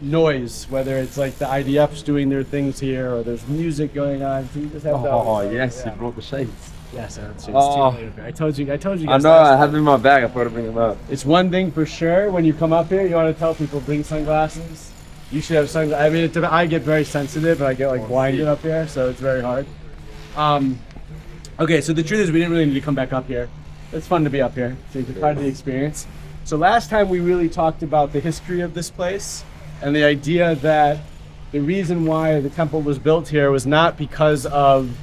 noise, whether it's like the IDF's doing their things here or there's music going on. So you just have Yes, you brought the shades. Yes, it's too Oh. late up here. I told you I guys. know, I have them in my bag. I thought I'd bring them up. It's one thing for sure. When you come up here, you want to tell people bring sunglasses. You should have sunglasses. I mean, I get very sensitive and I get like blinded up here, so it's very hard. Okay, so the truth is we didn't really need to come back up here. It's fun to be up here, so you can part of the experience. So last time we really talked about the history of this place and the idea that the reason why the temple was built here was not because of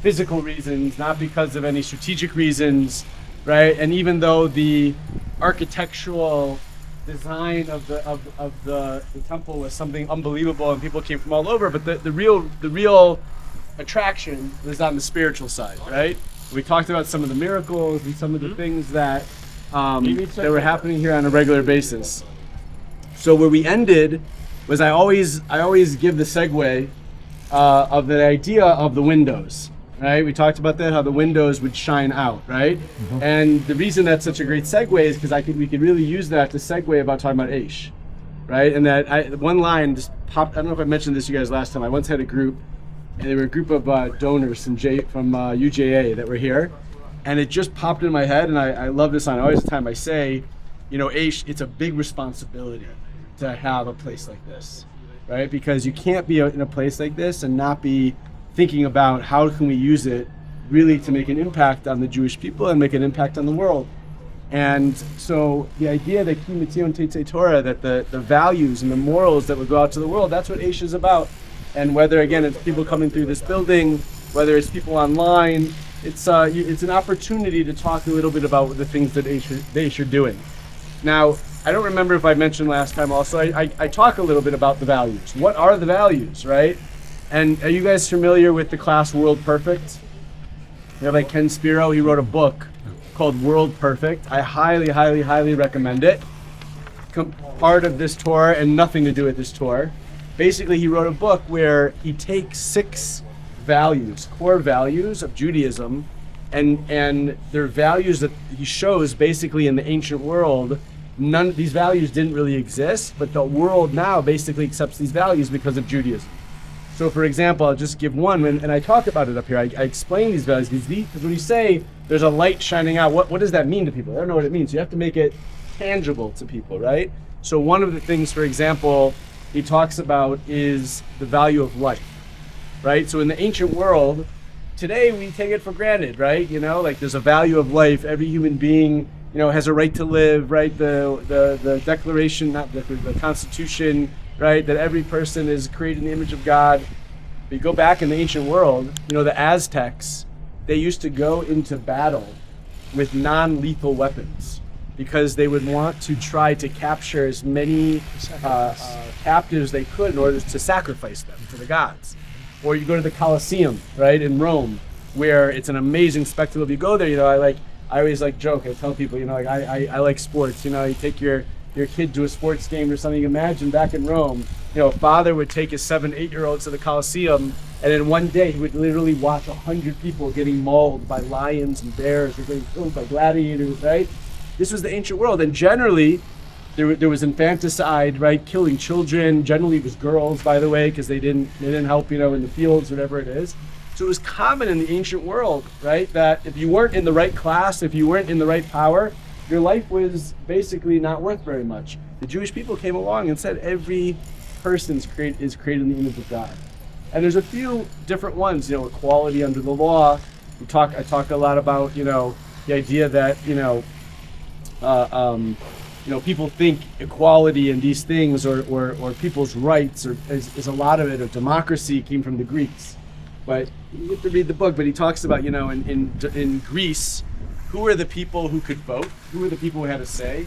physical reasons, not because of any strategic reasons, right? And even though the architectural design of the temple was something unbelievable and people came from all over, but the real attraction was on the spiritual side, right? We talked about some of the miracles and some of the things that were happening here on a regular basis. So where we ended was I always give the segue of the idea of the windows. Right, we talked about that, how the windows would shine out, right? Mm-hmm. And the reason that's such a great segue is because we could really use that to segue about talking about Aish, right? And that one line just popped. I don't know if I mentioned this to you guys last time. I once had a group, and they were a group of donors from UJA that were here, and it just popped in my head. And I love this line. Always the time I say, Aish, it's a big responsibility to have a place like this, right? Because you can't be in a place like this and not be thinking about how can we use it really to make an impact on the Jewish people and make an impact on the world. And so the idea that Ki Mitzion Tetzei Torah, that the values and the morals that would go out to the world, that's what Aish is about. And whether, again, it's people coming through this building, whether it's people online, it's an opportunity to talk a little bit about the things that Aish are doing. Now, I don't remember if I mentioned last time also, I talk a little bit about the values. What are the values, right? And are you guys familiar with the class World Perfect? You have like Ken Spiro, he wrote a book called World Perfect. I highly, highly, highly recommend it. Part of this tour and nothing to do with this tour. Basically, he wrote a book where he takes 6 values, core values of Judaism, and their values that he shows basically in the ancient world. None of these values didn't really exist, but the world now basically accepts these values because of Judaism. So for example, I'll just give one, and I talk about it up here. I explain these values, because when you say there's a light shining out, what does that mean to people? They don't know what it means. You have to make it tangible to people, right? So one of the things, for example, he talks about is the value of life, right? So in the ancient world, today we take it for granted, right? Like there's a value of life. Every human being, has a right to live, right? The Declaration, not the Constitution, right, that every person is created in the image of God. If you go back in the ancient world, the Aztecs, they used to go into battle with non-lethal weapons because they would want to try to capture as many captives they could in order to sacrifice them to the gods. Or you go to the Colosseum, right, in Rome, where it's an amazing spectacle. If you go there, I always joke. I tell people, I like sports. You take your kid to a sports game or something. Imagine back in Rome, a father would take his 7, 8-year-olds to the Colosseum, and in one day he would literally watch 100 people getting mauled by lions and bears or getting killed by gladiators, right? This was the ancient world, and generally there was infanticide, right? Killing children. Generally it was girls, by the way, because they didn't help, in the fields, whatever it is. So it was common in the ancient world, right, that if you weren't in the right class, if you weren't in the right power, your life was basically not worth very much. The Jewish people came along and said every person is created in the image of God. And there's a few different ones, equality under the law. I talk a lot about, the idea that, people think equality and these things or people's rights is a lot of it, or democracy came from the Greeks. But you have to read the book, but he talks about, in Greece, who were the people who could vote? Who were the people who had a say?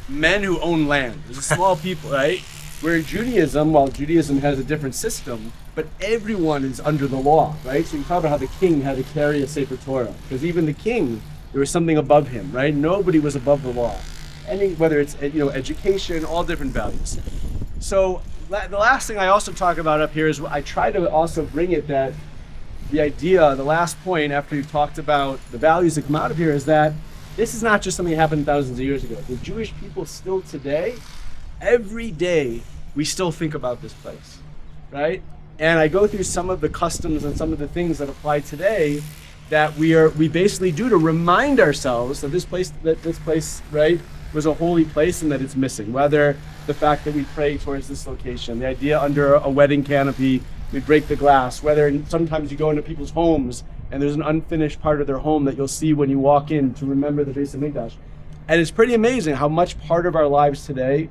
Men who own land. There's a small people, right? Where in Judaism, while Judaism has a different system, but everyone is under the law, right? So you talk about how the king had to carry a Sefer Torah. Because even the king, there was something above him, right? Nobody was above the law. Whether it's, education, all different values. So the last thing I also talk about up here is I try to also bring it that the idea, the last point after you've talked about the values that come out of here is that this is not just something that happened thousands of years ago. The Jewish people still today, every day, we still think about this place, right? And I go through some of the customs and some of the things that apply today that we basically do to remind ourselves that this place, right, was a holy place and that it's missing. Whether the fact that we pray towards this location, the idea under a wedding canopy, we break the glass, whether sometimes you go into people's homes and there's an unfinished part of their home that you'll see when you walk in to remember the Beis Hamikdash. And it's pretty amazing how much part of our lives today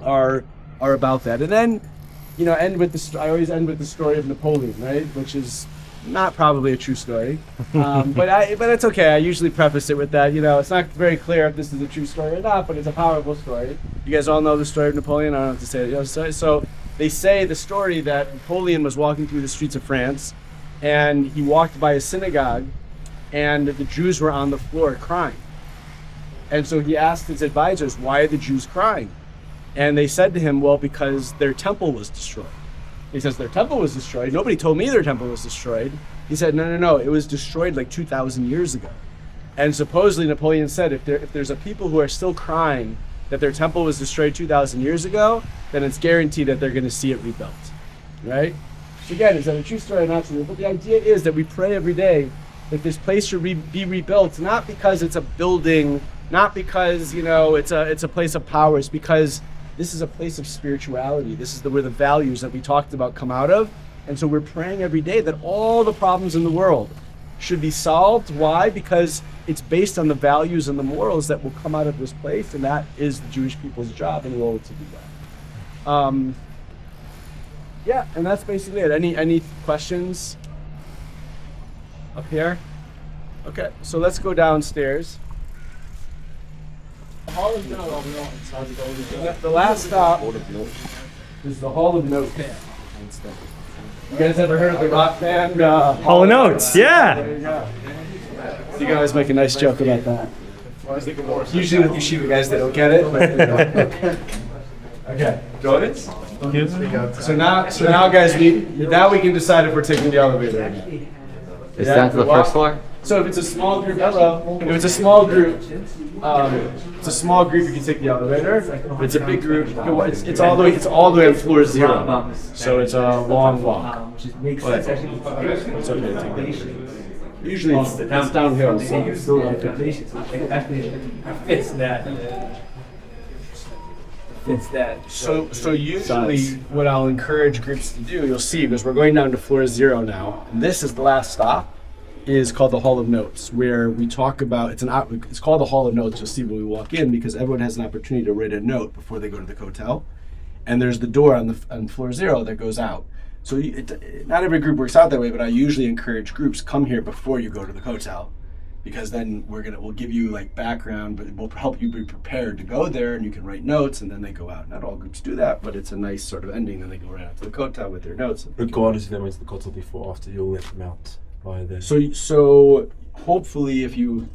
are about that. And then, you know, I always end with the story of Napoleon, right? Which is not probably a true story, but it's okay. I usually preface it with that. You know, it's not very clear if this is a true story or not, but it's a powerful story. You guys all know the story of Napoleon. I don't have to say it. You know, so they say the story that Napoleon was walking through the streets of France, and he walked by a synagogue, and the Jews were on the floor crying. And so he asked his advisors, "Why are the Jews crying?" And they said to him, "Well, because their temple was destroyed." He says, "Their temple was destroyed? Nobody told me their temple was destroyed." He said, No, it was destroyed like 2,000 years ago. And supposedly Napoleon said, if there's a people who are still crying that their temple was destroyed 2,000 years ago, then it's guaranteed that they're going to see it rebuilt, right? So again, is that a true story or not true? But the idea is that we pray every day that this place should be rebuilt, not because it's a building, not because, you know, it's a place of power. It's because this is a place of spirituality. This is where the values that we talked about come out of. And so we're praying every day that all the problems in the world should be solved. Why? Because it's based on the values and the morals that will come out of this place, and that is the Jewish people's job and role to do that. Yeah, and that's basically it. Any questions up here? Okay, so let's go downstairs. The Hall of Notes. The last stop is the Hall of Notes. You guys ever heard of the rock band? Hall of Notes, yeah. There you go. You guys make a nice joke about that. Usually with yeshiva guys, they don't get it. But, okay. Jordan's? So now, guys, now we can decide if we're taking the elevator. Is that the first floor? So if it's a small group, if it's a small group, you can take the elevator. If it's a big group, it's all the way on floor 0. So it's a long walk. It's okay to take the elevator. Usually it's downhill. Fits that. So usually what I'll encourage groups to do, you'll see, because we're going down to floor 0 now, and this is the last stop, is called the Hall of Notes, where we talk about, it's called the Hall of Notes, you'll see when we walk in, because everyone has an opportunity to write a note before they go to the hotel. And there's the door on floor 0 that goes out. So not every group works out that way, but I usually encourage groups, come here before you go to the hotel, because then we'll give you like background, but it will help you be prepared to go there, and you can write notes, and then they go out. Not all groups do that, but it's a nice sort of ending. Then they go right out to the hotel with their notes. Regardless if they went to the hotel before or after, you'll let them out by then. So hopefully,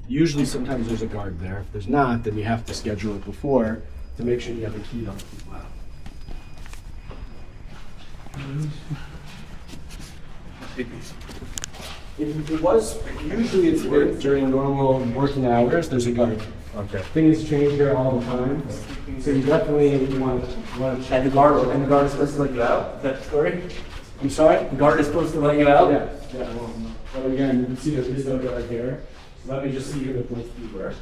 usually sometimes there's a guard there. If there's not, then you have to schedule it before to make sure you have a key to let people out. Usually it's during normal working hours, there's a guard. Okay. Things change here all the time, so you definitely want to check. And the guard is supposed to let you out? Is that the story? I'm sorry? The guard is supposed to let you out? Yeah. But again, you can see there's no guard here. So let me just see who the place key works.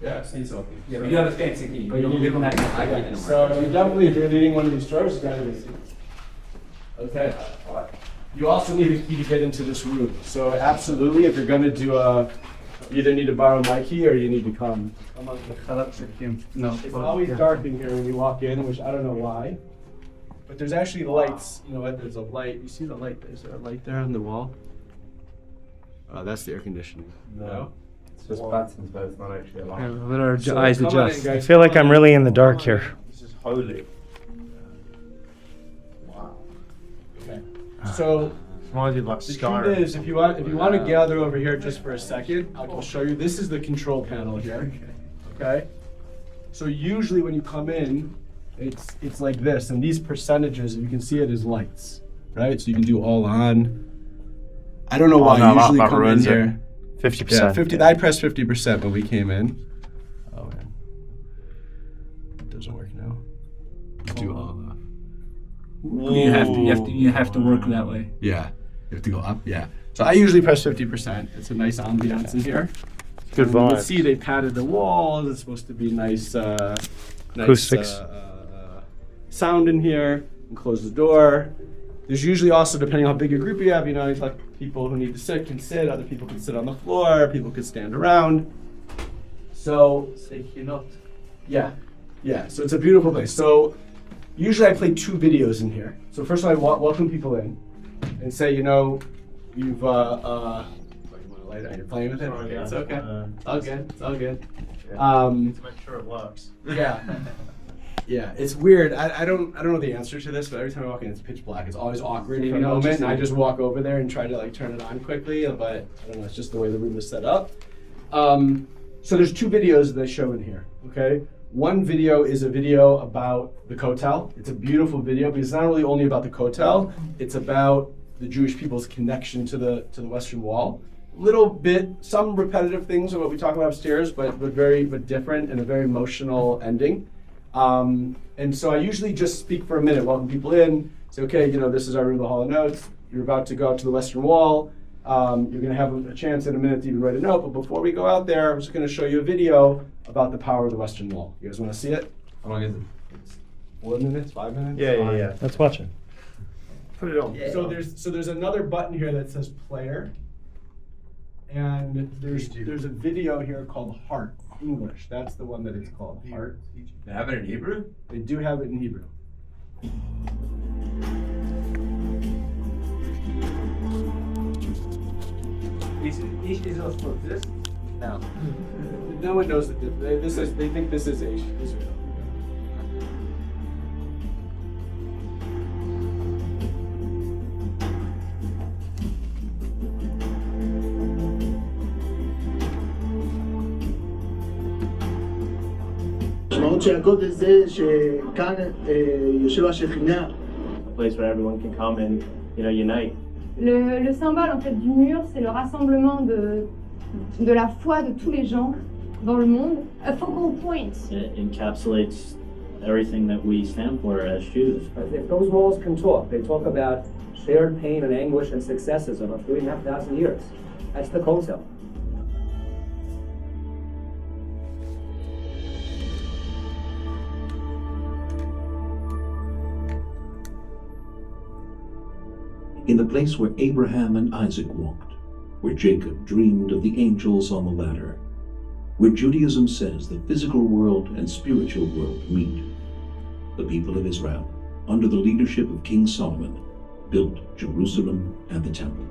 Yeah, it's open. Yeah, but you have a fancy key. But you'll give them that key. So you definitely, if you're leading one of these drawers, you gotta be. Okay. You also need a key to get into this room. So absolutely, if you're gonna do you either need to borrow my key or you need to come. No. It's always dark in here when you walk in, which I don't know why. But there's actually lights. You know what? There's a light. You see the light? Is there a light there on the wall? Oh, that's the air conditioning. No? It's just buttons, but it's not actually a light. Let our So eyes come on adjust. in, guys. I feel like I'm really in the dark here. This is holy. Wow. Okay. So Reminds me of like the Skyrim. truth is, if you want to gather over here just for a second, I'll show you. This is the control panel here. Okay. So usually when you come in, it's like this, and these percentages, you can see it as lights, right? So you can do all on. I don't know why. no, Usually that come in ruins it. here. 50%. Yeah, 50. I pressed 50% when we came in. Oh man, it doesn't work now. know. Do all of You have to work that way. Yeah. You have to go up. Yeah. So I usually press 50%. It's a nice ambiance in here. Good And you can vibes. see they padded the walls. It's supposed to be nice, Acoustics. Sound in here. And close the door. There's usually also, depending on how big a group you have, you know, it's like people who need to sit can sit. Other people can sit on the floor. People can stand around. So, yeah. So it's a beautiful place. So usually I play 2 videos in here. So first of all, I welcome people in and say, you know, you've, you want to light it? You're playing with it? Okay, it's okay. It's all good. It's all good. To make sure it works. Yeah. Yeah, it's weird. I don't know the answer to this, but every time I walk in, it's pitch black. It's always awkward for a moment, and I just walk over there and try to like turn it on quickly. But I don't know. It's just the way the room is set up. So there's 2 videos that I show in here. Okay, one video is a video about the Kotel. It's a beautiful video, but it's not really only about the Kotel. It's about the Jewish people's connection to the Western Wall. Little bit, some repetitive things of what we talk about upstairs, but different and a very emotional ending. And so I usually just speak for a minute, welcome people in, say, okay, you know, this is our room of the Hall of Notes. You're about to go out to the Western Wall. You're going to have a chance in a minute to even write a note. But before we go out there, I'm just going to show you a video about the power of the Western Wall. You guys want to see it? How long is it? 4 minutes, 5 minutes? Yeah. Let's watch it. Put it on. So there's another button here that says player. And there's a video here called Heart, English. That's the one that it's called, Heart. They have it in Hebrew? They do have it in Hebrew. No. No one knows that they think this is Aish, Israel. המשמעות של הקודש זה שכאן יושב השכינה. A place where everyone can come and, unite. Le symbole en fait du mur, c'est le rassemblement de la foi de tous les gens dans le monde. A focal point. It encapsulates everything that we stand for as Jews. If those walls can talk, they talk about shared pain and anguish and successes of 3,500 years. That's the Kotel. In the place where Abraham and Isaac walked, where Jacob dreamed of the angels on the ladder, where Judaism says the physical world and spiritual world meet, the people of Israel, under the leadership of King Solomon, built Jerusalem and the temple.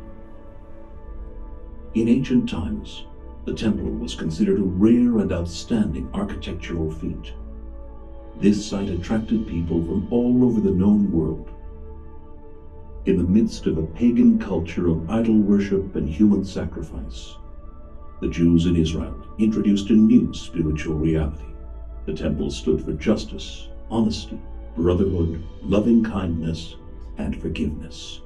In ancient times, the temple was considered a rare and outstanding architectural feat. This site attracted people from all over the known world. In the midst of a pagan culture of idol worship and human sacrifice, the Jews in Israel introduced a new spiritual reality. The temple stood for justice, honesty, brotherhood, loving kindness, and forgiveness.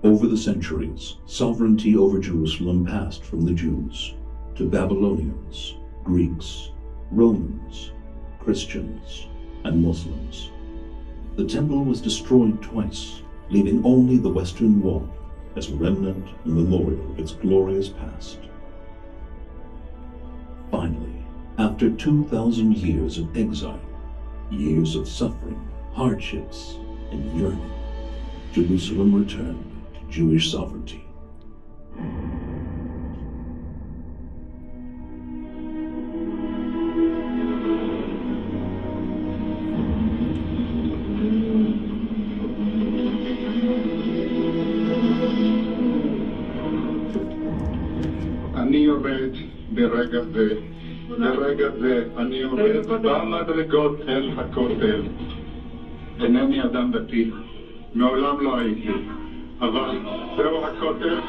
Over the centuries, sovereignty over Jerusalem passed from the Jews to Babylonians, Greeks, Romans, Christians, and Muslims. The temple was destroyed twice, leaving only the Western Wall as a remnant and memorial of its glorious past. Finally, after 2,000 years of exile, years of suffering, hardships, and yearning, Jerusalem returned to Jewish sovereignty. אני עומד ברגע זה אני עומד במדרגות אל הכותל. אינני אדם דתי, מעולם לא הייתי, אבל זהו הכותל,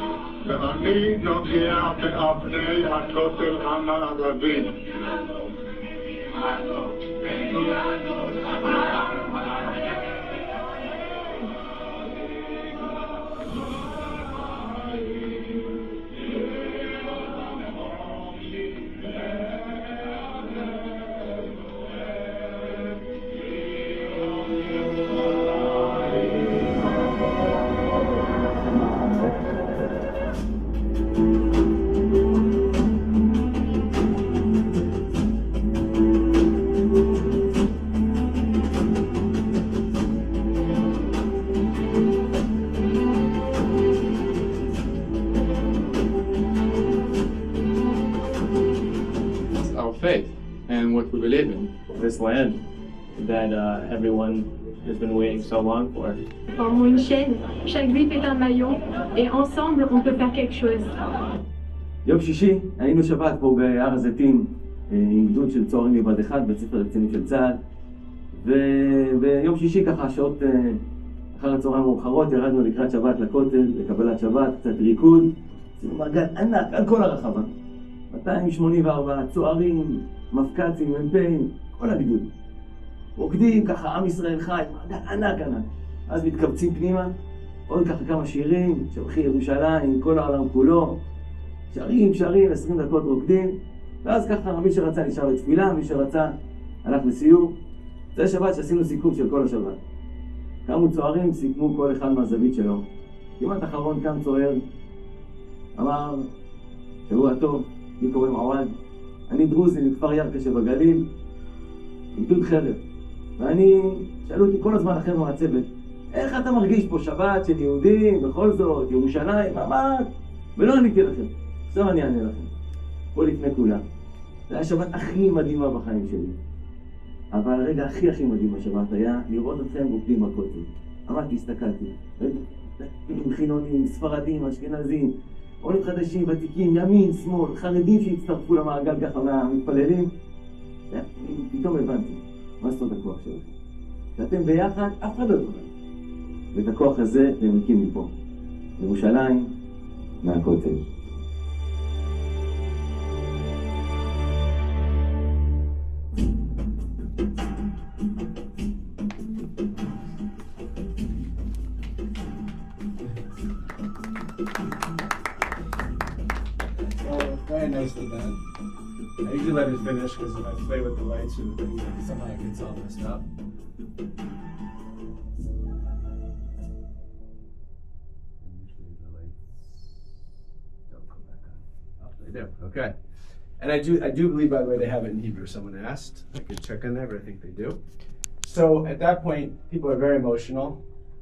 ואני נוגע באבני הכותל המערבי. we live in, this land that everyone has been waiting so long for. Formons une chaîne, chaque juif est un maillon, et ensemble on peut faire quelque chose. יום שישי היינו שבת פה בהר הזיתים עם גדוד של צוערים מבה"ד 1 בית ספר לקצינים של צה"ל, וביום שישי ככה שעות אחר הצהריים מאוחרות ירדנו לקראת שבת לכותל, לקבלת שבת, קצת ריקוד, עשינו מעגל ענק על כל הרחבה, 284 צוערים, מפקצים, מ"פים, כל הגדוד, רוקדים ככה עם ישראל חי, מעגל ענק ענק, אז מתקבצים פנימה, עוד ככה כמה שירים, שבחי ירושלים, כל העולם כולו, שרים, 20 דקות רוקדים, ואז ככה מי שרצה נשאר לתפילה, מי שרצה הלך לסיור. זה שבת שעשינו סיכום של כל השבת. קמו צוערים, סיכמו כל אחד מהזווית שלו. כמעט אחרון קם צוער, אמר, שבוע טוב, לי קוראים עווד, אני דרוזי מכפר ירכא שבגליל, עם גדוד חרב. ואני, שאלו אותי כל הזמן אחר מהצוות, איך אתה מרגיש פה שבת של יהודים, בכל זאת, ירושלים, מה? ולא עניתי לכם. עכשיו אני אענה לכם. פה לפני כולם. זה היה השבת הכי מדהימה בחיים שלי. אבל הרגע הכי מדהים בשבת היה לראות אתכם רוקדים בכותל. אמרתי, הסתכלתי. חילונים, ספרדים, אשכנזים, עולים חדשים, ותיקים, ימין, שמאל, חרדים שהצטרפו למעגל ככה מהמתפללים. פתאום הבנתי, מה סוד הכוח שלכם? שאתם ביחד, אף אחד לא תוכל. ואת הכוח הזה אתם מקים מפה. ירושלים, מהכותל. Very nicely done. I usually let it finish because if I play with the lights or the things, somehow it gets all messed up. They do. Okay. And I do believe, by the way, they have it in Hebrew. Someone asked. I could check on that, but I think they do. So at that point, people are very emotional,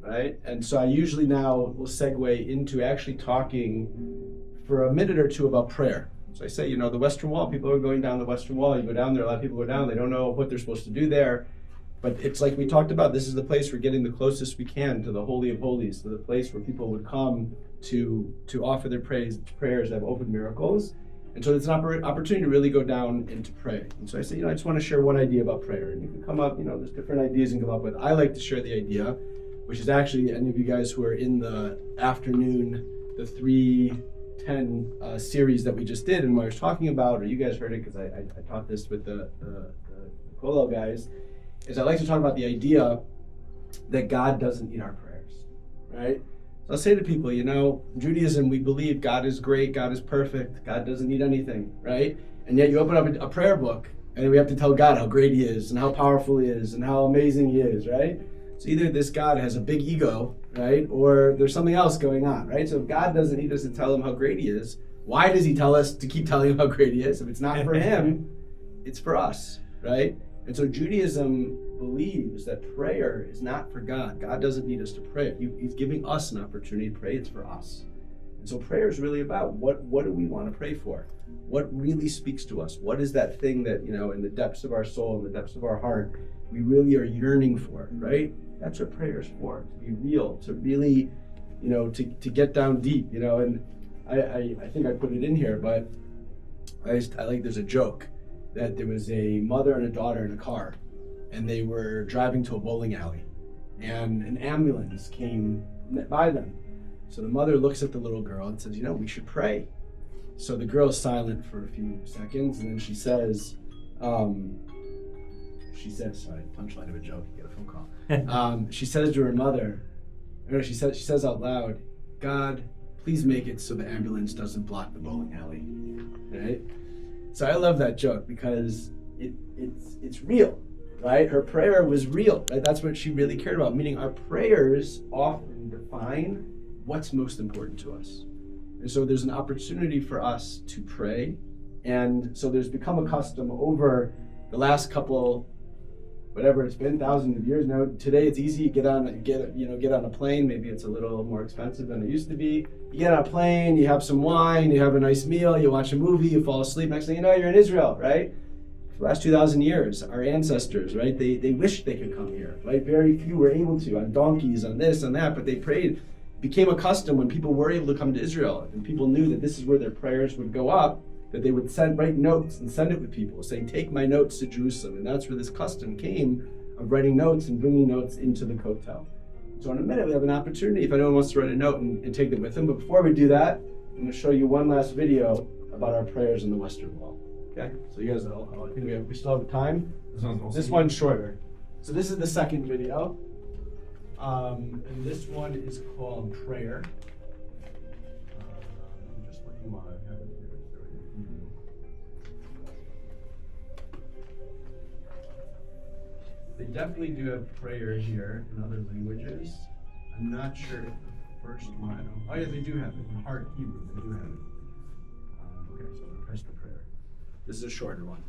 right? And so I usually now will segue into actually talking for a minute or two about prayer. So I say, the Western Wall, people are going down the Western Wall. You go down there, a lot of people go down. They don't know what they're supposed to do there. But it's like we talked about, this is the place we're getting the closest we can to the Holy of Holies, to the place where people would come to offer their prayers, have open miracles. And so it's an opportunity to really go down and to pray. And so I say, I just want to share one idea about prayer. And you can come up, there's different ideas you can come up with. I like to share the idea, which is actually any of you guys who are in the afternoon, the 3:10 series that we just did and what I was talking about, or you guys heard it because I taught this with the Kollel guys, is I like to talk about the idea that God doesn't need our prayers, right? So I'll say to people, Judaism, we believe God is great, God is perfect, God doesn't need anything, right? And yet you open up a prayer book and we have to tell God how great he is and how powerful he is and how amazing he is, right? So either this God has a big ego, right? Or there's something else going on, right? So if God doesn't need us to tell him how great he is, why does he tell us to keep telling him how great he is? If it's not for him, it's for us, right? And so Judaism believes that prayer is not for God. God doesn't need us to pray. He's giving us an opportunity to pray. It's for us. And so prayer is really about what do we want to pray for? What really speaks to us? What is that thing that, in the depths of our soul, in the depths of our heart, we really are yearning for, right? That's what prayer is for, to be real, to really, to get down deep, and I think I put it in here, but I like, there's a joke that there was a mother and a daughter in a car, and they were driving to a bowling alley, and an ambulance came by them. So the mother looks at the little girl and says, we should pray. So the girl is silent for a few seconds, and then she says, sorry, punchline of a joke, you get a phone call. She says to her mother, she says out loud, God, please make it so the ambulance doesn't block the bowling alley, right? So I love that joke because it's real, right? Her prayer was real, right? That's what she really cared about, meaning our prayers often define what's most important to us. And so there's an opportunity for us to pray. And so there's become a custom over the last couple, whatever it's been, thousands of years now. Today it's easy, get on a plane. Maybe it's a little more expensive than it used to be. You get on a plane, you have some wine, you have a nice meal, you watch a movie, you fall asleep. Next thing you know, you're in Israel, right? For the last 2,000 years, our ancestors, right, they wished they could come here, right? Very few were able to, on donkeys, on this, on that, but they prayed. Became a custom when people were able to come to Israel, and people knew that this is where their prayers would go up, that they would write notes and send it with people, saying, take my notes to Jerusalem. And that's where this custom came of writing notes and bringing notes into the Kotel. So in a minute, we have an opportunity if anyone wants to write a note and take it with them. But before we do that, I'm going to show you one last video about our prayers in the Western Wall. Okay? So you guys, I think we still have time. This one's shorter. So this is the second video. And this one is called Prayer. I'm just looking while I have it here. They definitely do have prayer here in other languages. I'm not sure if the first one. Oh yeah, they do have it in hard Hebrew. They do have it. Okay, so press the prayer. This is a shorter one.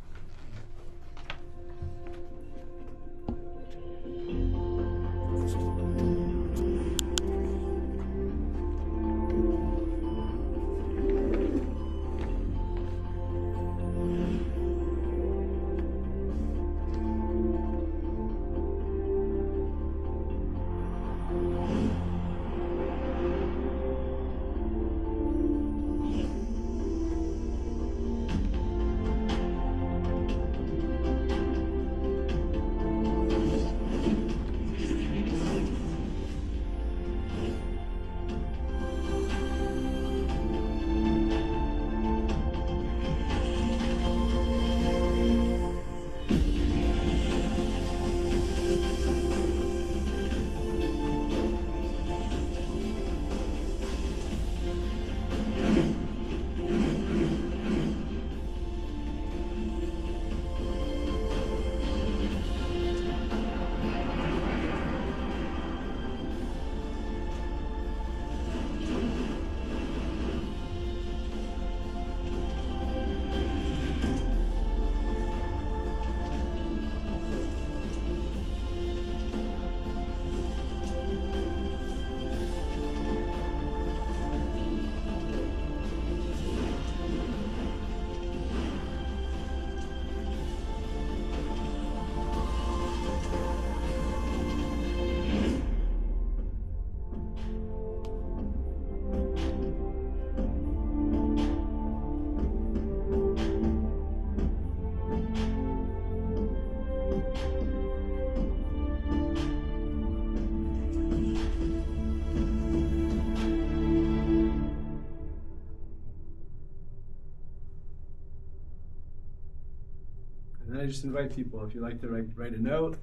I just invite people, if you like to write a note,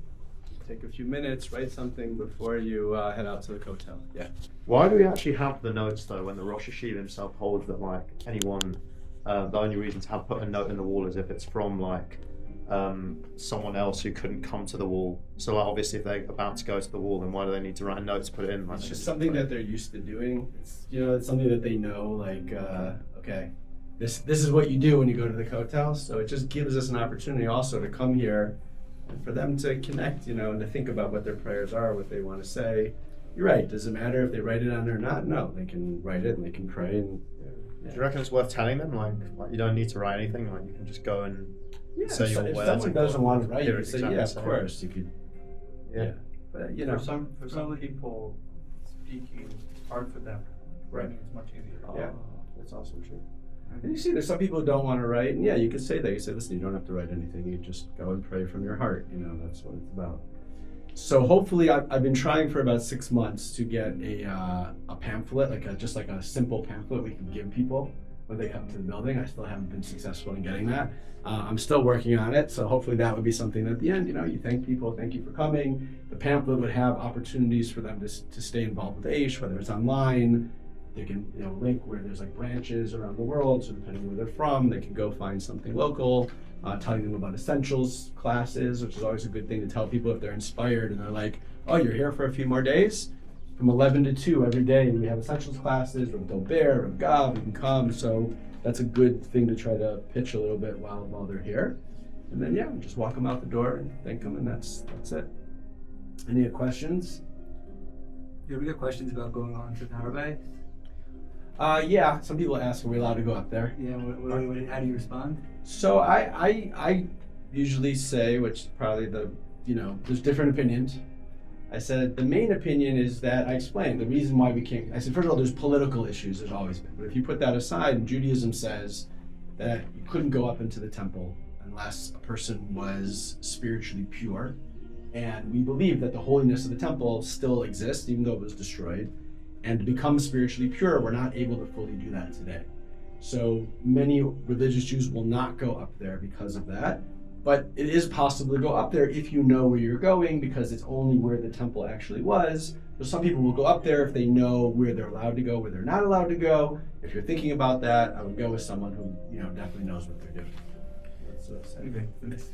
take a few minutes, write something before you head out to the Kotel. Yeah. Why do we actually have the notes though when the Rosh Hashiva himself holds that like anyone, the only reason to have put a note in the wall is if it's from like someone else who couldn't come to the wall. So like, obviously if they're about to go to the wall, then why do they need to write a note to put it in? Like, it's just something that they're used to doing. It's, it's something that they know, like, okay, this is what you do when you go to the Kotel. So it just gives us an opportunity also to come here and for them to connect, and to think about what their prayers are, what they want to say. You're right. Does it matter if they write it on or not? No, they can write it and they can pray. And do you reckon it's worth telling them? Like you don't need to write anything. Like you can just go and say your words. If someone doesn't want to write, you can say, yeah, of course you could. Yeah. But for some people, speaking is hard for them. Writing is much easier. Yeah, that's also true. And you see, there's some people who don't want to write, and yeah, you could say that. You say, listen, you don't have to write anything. You just go and pray from your heart. That's what it's about. So hopefully, I've been trying for about 6 months to get a pamphlet, just like a simple pamphlet we can give people when they come to the building. I still haven't been successful in getting that. I'm still working on it, so hopefully that would be something at the end. You thank people, thank you for coming. The pamphlet would have opportunities for them to stay involved with Aish, whether it's online. They can link where there's like branches around the world, so depending where they're from, they can go find something local, telling them about essentials classes, which is always a good thing to tell people if they're inspired and they're like, oh, you're here for a few more days? From 11 to 2 every day, we have essentials classes, Rav Dober, Rav Gav, you can come. So that's a good thing to try to pitch a little bit while they're here. And then, just walk them out the door and thank them, and that's it. Any questions? Yeah, we got questions about going on to the Harvey. Yeah, some people ask, are we allowed to go up there? Yeah, how do you respond? So I usually say, which is probably there's different opinions. I said the main opinion is that I explained the reason why we can't. I said, first of all, there's political issues, there's always been. But if you put that aside, Judaism says that you couldn't go up into the temple unless a person was spiritually pure. And we believe that the holiness of the temple still exists, even though it was destroyed. And to become spiritually pure, we're not able to fully do that today. So many religious Jews will not go up there because of that. But it is possible to go up there if you know where you're going, because it's only where the temple actually was. So some people will go up there if they know where they're allowed to go, where they're not allowed to go. If you're thinking about that, I would go with someone who definitely knows what they're doing.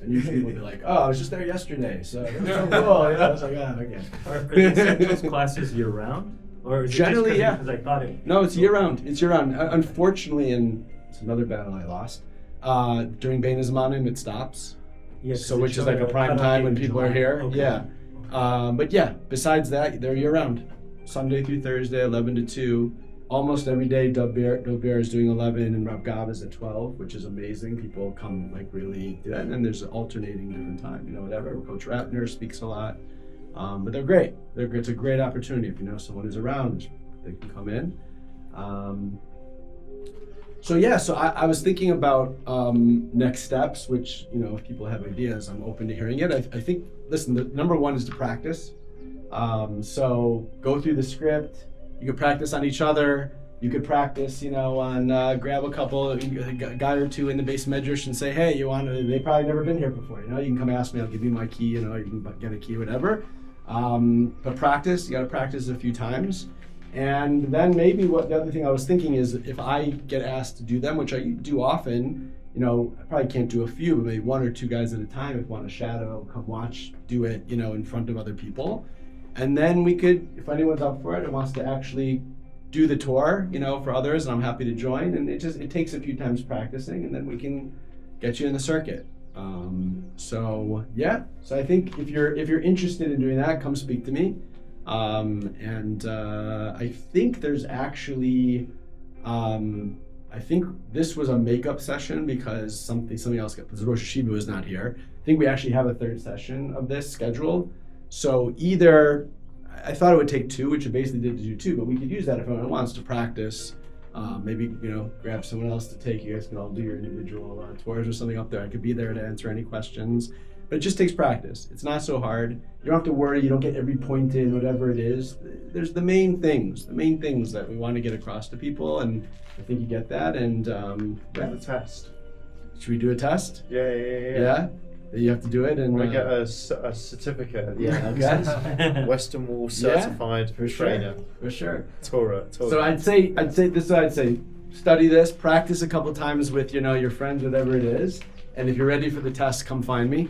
And usually people will be like, "Oh, I was just there yesterday, so it was so cool." I was like, "Oh, okay." Are the essentials classes year round, or is it Generally, just yeah. because I thought it? No, it's year round. It's year round. Unfortunately, and it's another battle I lost. During Bein Hazmanim, it stops. Yeah, so which is like a prime time when people are here. Okay. Yeah. But yeah, besides that, they're year round. Sunday through Thursday, 11 to 2. Almost every day, Dov Ber is doing 11 and Rav Gav is at 12, which is amazing. People come really do that. And then there's alternating different time, whatever. Coach Ratner speaks a lot. But they're great. It's a great opportunity. If you know someone who's around, they can come in. So I was thinking about next steps, which, if people have ideas, I'm open to hearing it. I think, listen, the number one is to practice. So go through the script. You could practice on each other. You could practice, on grab a couple, a guy or two in the base medrash and say, hey, they probably never been here before. You can come ask me, I'll give you my key, you can get a key, whatever. But practice, you got to practice a few times. And then maybe the other thing I was thinking is if I get asked to do them, which I do often, I probably can't do a few, but maybe one or two guys at a time. If you want to shadow, come watch, do it, in front of other people. And then we could, if anyone's up for it and wants to actually do the tour, for others, and I'm happy to join. And it takes a few times practicing, and then we can get you in the circuit. So I think if you're interested in doing that, come speak to me. I think there's actually, I think this was a makeup session because something else because Rosh Hashiva was not here. I think we actually have a third session of this scheduled. So either, I thought it would take 2, which it basically did to do 2, but we could use that if anyone wants to practice. Maybe, grab someone else to take. You guys can all do your individual tours or something up there. I could be there to answer any questions. But it just takes practice. It's not so hard. You don't have to worry. You don't get every point in, whatever it is. There's the main things that we want to get across to people, and I think you get that. And the test. Should we do a test? Yeah. Yeah? You have to do it, and we get a certificate at the end. Okay. Western Wall certified trainer. For sure. Torah. So I'd say this is what I'd say. Study this, practice a couple times with your friends, whatever it is. And if you're ready for the test, come find me,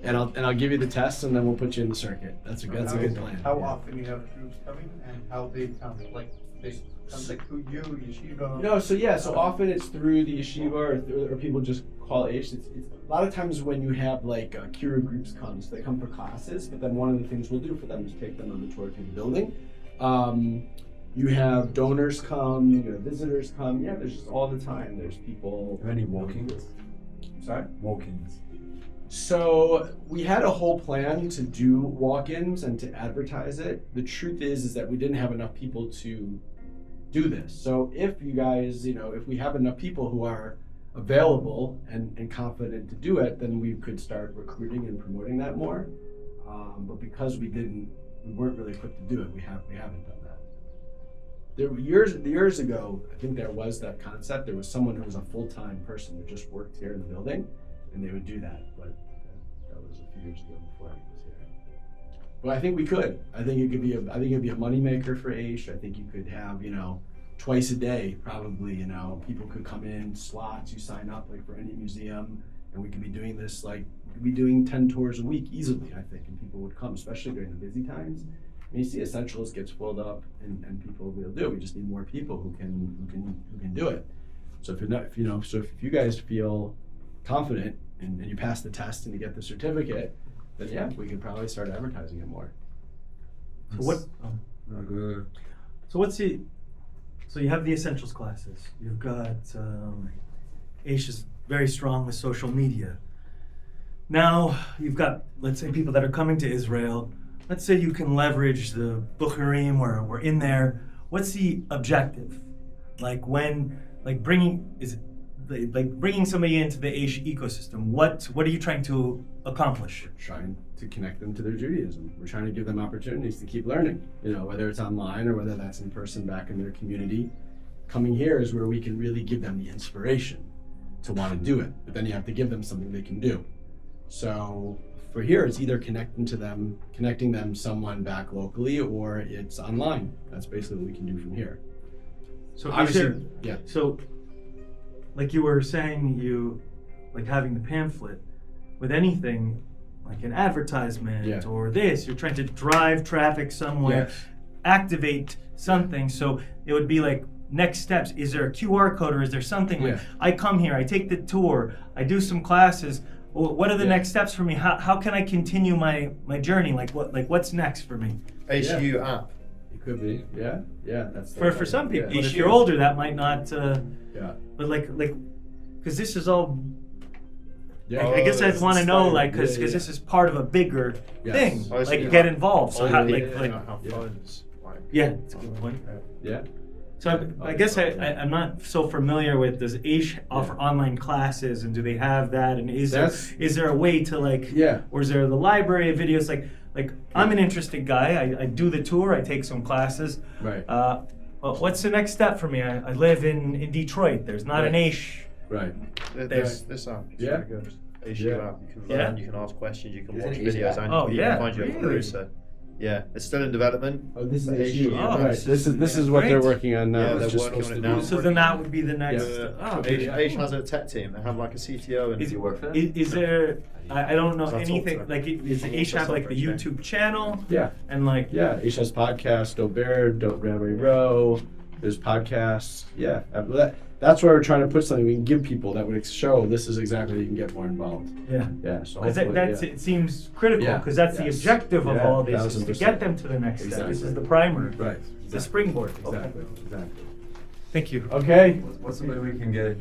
and I'll give you the test, and then we'll put you in the circuit. That's a good plan. How often you have groups coming, and how they come? Like they come through you, yeshiva. No, so often it's through the yeshiva, or people just call Aish. It's a lot of times when you have Kira groups come, so they come for classes. But then one of the things we'll do for them is take them on the tour through the building. You have donors come, you have visitors come. Yeah, there's just all the time. There's people. Are there any walk-ins? Sorry? Walk-ins. So we had a whole plan to do walk-ins and to advertise it. The truth is that we didn't have enough people to do this. So if you guys, if we have enough people who are available and confident to do it, then we could start recruiting and promoting that more. But because we weren't really equipped to do it, we haven't done that. There were years ago, I think there was that concept. There was someone who was a full-time person who just worked here in the building, and they would do that. But that was a few years ago before I was here. But I think we could. I think it'd be a moneymaker for Aish. I think you could have, twice a day probably. People could come in, slots. You sign up for any museum, and we could be doing this we could be doing 10 tours a week easily. I think, and people would come, especially during the busy times. You see Essentials gets filled up, and people will do it. We just need more people who can do it. So if you guys feel confident and you pass the test and you get the certificate, then we could probably start advertising it more. So you have the Essentials classes. You've got Aish is very strong with social media. now you've got, let's say, people that are coming to Israel. Let's say you can leverage the Bukharim where we're in there. What's the objective? Like bringing somebody into the Aish ecosystem. What are you trying to accomplish? We're trying to connect them to their Judaism. We're trying to give them opportunities to keep learning. Whether it's online or whether that's in person back in their community. Coming here is where we can really give them the inspiration to want to do it. But then you have to give them something they can do. So for here, it's either connecting them someone back locally, or it's online. That's basically what we can do from here. So obviously, yeah. So, like you were saying, you like having the pamphlet with anything, like an advertisement or this. You're trying to drive traffic somewhere, activate something. So it would be like next steps. Is there a QR code, or is there something like I come here, I take the tour, I do some classes. What are the next steps for me? How can I continue my journey? What's next for me? HU app. It could be, yeah. That's for some people. But if you're older, that might not. But because this is all. Yeah. I guess I'd want to know, because this is part of a bigger thing. Get involved. So how phones. Yeah, that's a good point. Yeah. So I guess I'm not so familiar with, does Aish offer online classes, and do they have that? And is there a way to or is there the library of videos? Like I'm an interested guy. I do the tour. I take some classes. Right. But what's the next step for me? I live in Detroit. There's not an Aish. Right. This app. Yeah. Good. HU app. You can learn. You can ask questions. You can watch videos. And you can find your producer. Yeah, it's still in development. Oh, this is HU. Right. This is what they're working on now. Yeah, they're working on it now. So then that would be the next. Aish has a tech team. They have like a CTO. And you work for that? Is there? I don't know anything. Is Aish have like the YouTube channel? Yeah. And Aish has podcasts. Don't Rabbi Row. There's podcasts. Yeah. That's where we're trying to put something we can give people that would show this is exactly how you can get more involved. Yeah. Yeah. So it seems critical, because that's the objective of all this, is to get them to the next step. This is the primer. Right. The springboard. Exactly. Thank you. Okay. What's the way we can get